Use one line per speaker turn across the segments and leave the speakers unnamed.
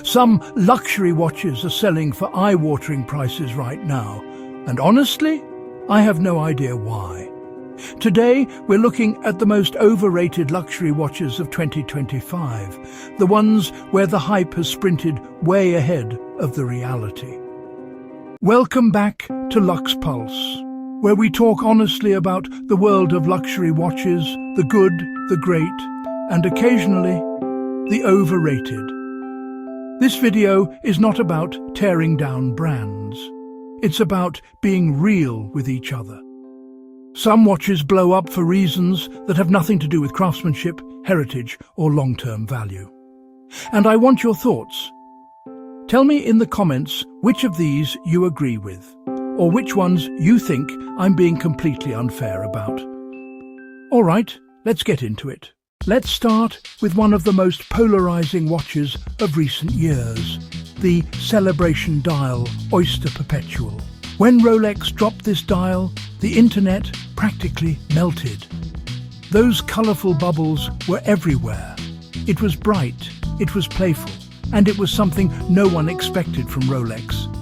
Some luxury watches are selling for eye-watering prices right now, and honestly, I have no idea why. Today, we're looking at the most overrated luxury watches of 2025, the ones where the hype has sprinted way ahead of the reality. Welcome back to Luxe Pulse, where we talk honestly about the world of luxury watches, the good, the great, and occasionally, the overrated. This video is not about tearing down brands. It's about being real with each other. Some watches blow up for reasons that have nothing to do with craftsmanship, heritage, or long-term value. And I want your thoughts. Tell me in the comments which of these you agree with, or which ones you think I'm being completely unfair about. All right, let's get into it. Let's start with one of the most polarizing watches of recent years, the celebration dial Oyster Perpetual. When Rolex dropped this dial, the internet practically melted. Those colorful bubbles were everywhere. It was bright, it was playful, and it was something no one expected from Rolex.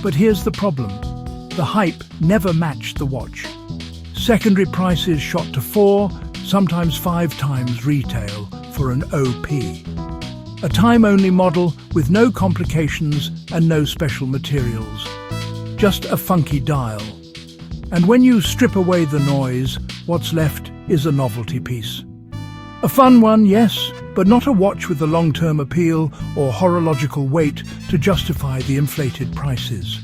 But here's the problem. The hype never matched the watch. Secondary prices shot to 4, sometimes 5 times retail for an OP. A time-only model with no complications and no special materials. Just a funky dial. And when you strip away the noise, what's left is a novelty piece. A fun one, yes, but not a watch with the long-term appeal or horological weight to justify the inflated prices.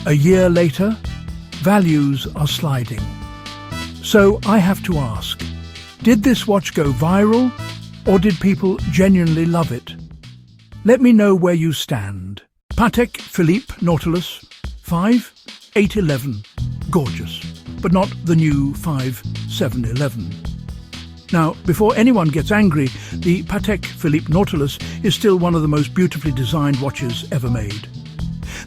A year later, values are sliding. So I have to ask, did this watch go viral, or did people genuinely love it? Let me know where you stand. Patek Philippe Nautilus, 5811. Gorgeous, but not the new 5711. Now, before anyone gets angry, the Patek Philippe Nautilus is still one of the most beautifully designed watches ever made.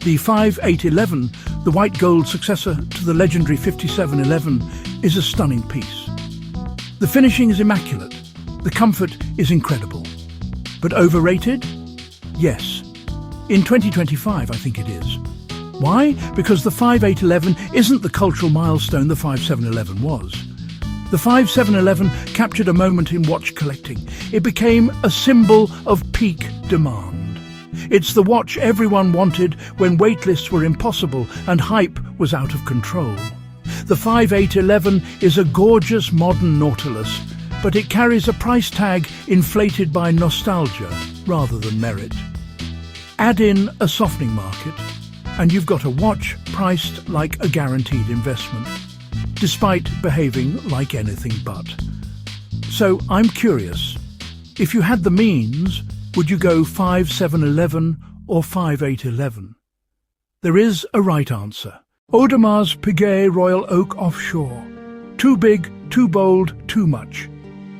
The 5811, the white gold successor to the legendary 5711, is a stunning piece. The finishing is immaculate. The comfort is incredible. But overrated? Yes. In 2025, I think it is. Why? Because the 5811 isn't the cultural milestone the 5711 was. The 5711 captured a moment in watch collecting. It became a symbol of peak demand. It's the watch everyone wanted when waitlists were impossible and hype was out of control. The 5811 is a gorgeous modern Nautilus, but it carries a price tag inflated by nostalgia rather than merit. Add in a softening market, and you've got a watch priced like a guaranteed investment, despite behaving like anything but. So I'm curious, if you had the means, would you go 5711 or 5811? There is a right answer. Audemars Piguet Royal Oak Offshore. Too big, too bold, too much.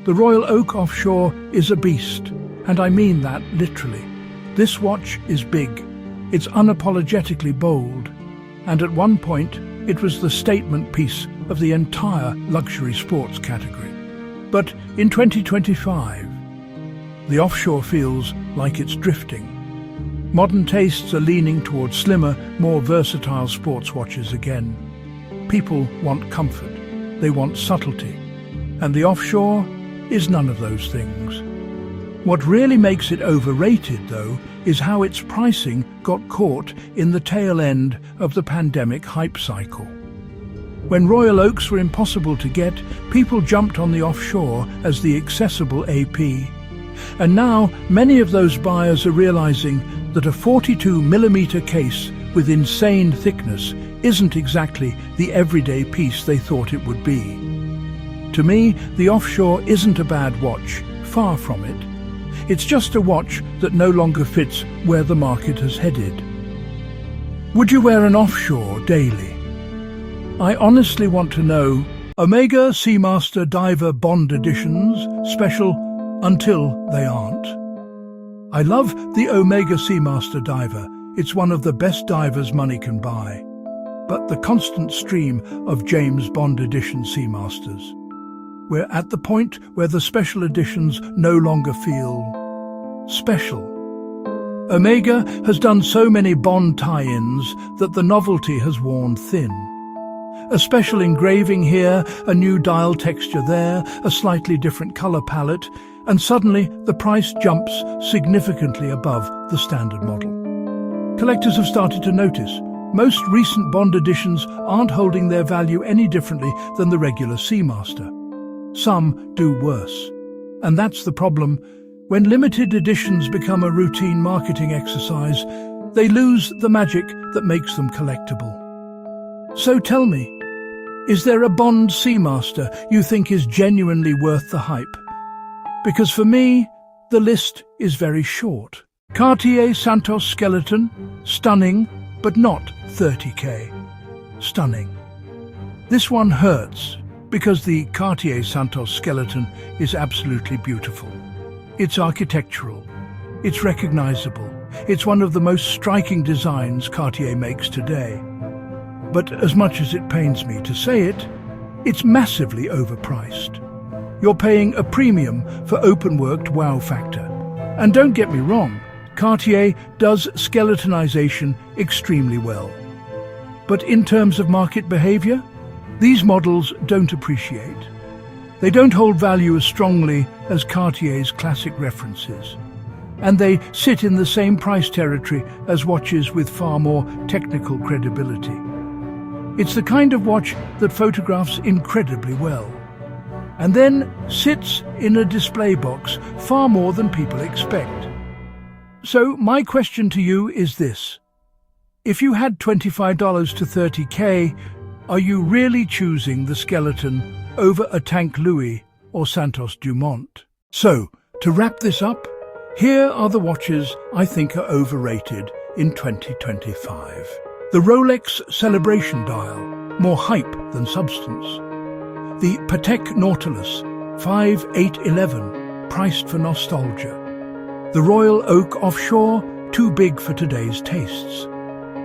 The Royal Oak Offshore is a beast, and I mean that literally. This watch is big. It's unapologetically bold, and at one point it was the statement piece of the entire luxury sports category. But in 2025, the offshore feels like it's drifting. Modern tastes are leaning towards slimmer, more versatile sports watches again. People want comfort, they want subtlety, and the offshore is none of those things. What really makes it overrated, though, is how its pricing got caught in the tail end of the pandemic hype cycle. When Royal Oaks were impossible to get, people jumped on the offshore as the accessible AP. And now, many of those buyers are realizing that a 42mm case with insane thickness isn't exactly the everyday piece they thought it would be. To me, the offshore isn't a bad watch, far from it. It's just a watch that no longer fits where the market has headed. Would you wear an offshore daily? I honestly want to know. Omega Seamaster Diver Bond Editions, special until they aren't. I love the Omega Seamaster Diver. It's one of the best divers money can buy. But the constant stream of James Bond Edition Seamasters. We're at the point where the special editions no longer feel special. Omega has done so many Bond tie-ins that the novelty has worn thin. A special engraving here, a new dial texture there, a slightly different color palette, and suddenly the price jumps significantly above the standard model. Collectors have started to notice. Most recent Bond editions aren't holding their value any differently than the regular Seamaster. Some do worse. And that's the problem. When limited editions become a routine marketing exercise, they lose the magic that makes them collectible. So tell me, is there a Bond Seamaster you think is genuinely worth the hype? Because for me, the list is very short. Cartier Santos Skeleton, stunning, but not 30k. Stunning. This one hurts, because the Cartier Santos Skeleton is absolutely beautiful. It's architectural. It's recognizable. It's one of the most striking designs Cartier makes today. But as much as it pains me to say it, it's massively overpriced. You're paying a premium for open-worked wow factor. And don't get me wrong, Cartier does skeletonization extremely well. But in terms of market behavior, these models don't appreciate. They don't hold value as strongly as Cartier's classic references. And they sit in the same price territory as watches with far more technical credibility. It's the kind of watch that photographs incredibly well, and then sits in a display box far more than people expect. So my question to you is this. If you had $25 to 30k, are you really choosing the Skeleton over a Tank Louis or Santos Dumont? So, to wrap this up, here are the watches I think are overrated in 2025. The Rolex Celebration Dial, more hype than substance. The Patek Nautilus, 5811, priced for nostalgia. The Royal Oak Offshore, too big for today's tastes.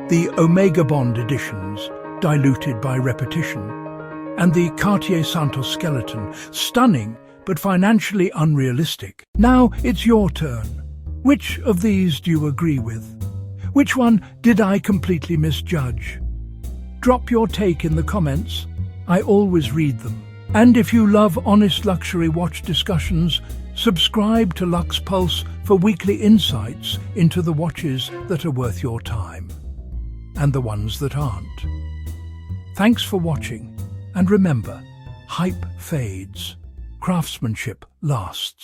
The Omega Bond Editions, diluted by repetition. And the Cartier Santos Skeleton, stunning but financially unrealistic. Now it's your turn. Which of these do you agree with? Which one did I completely misjudge? Drop your take in the comments. I always read them. And if you love honest luxury watch discussions, subscribe to Luxe Pulse for weekly insights into the watches that are worth your time, and the ones that aren't. Thanks for watching, and remember, hype fades, craftsmanship lasts.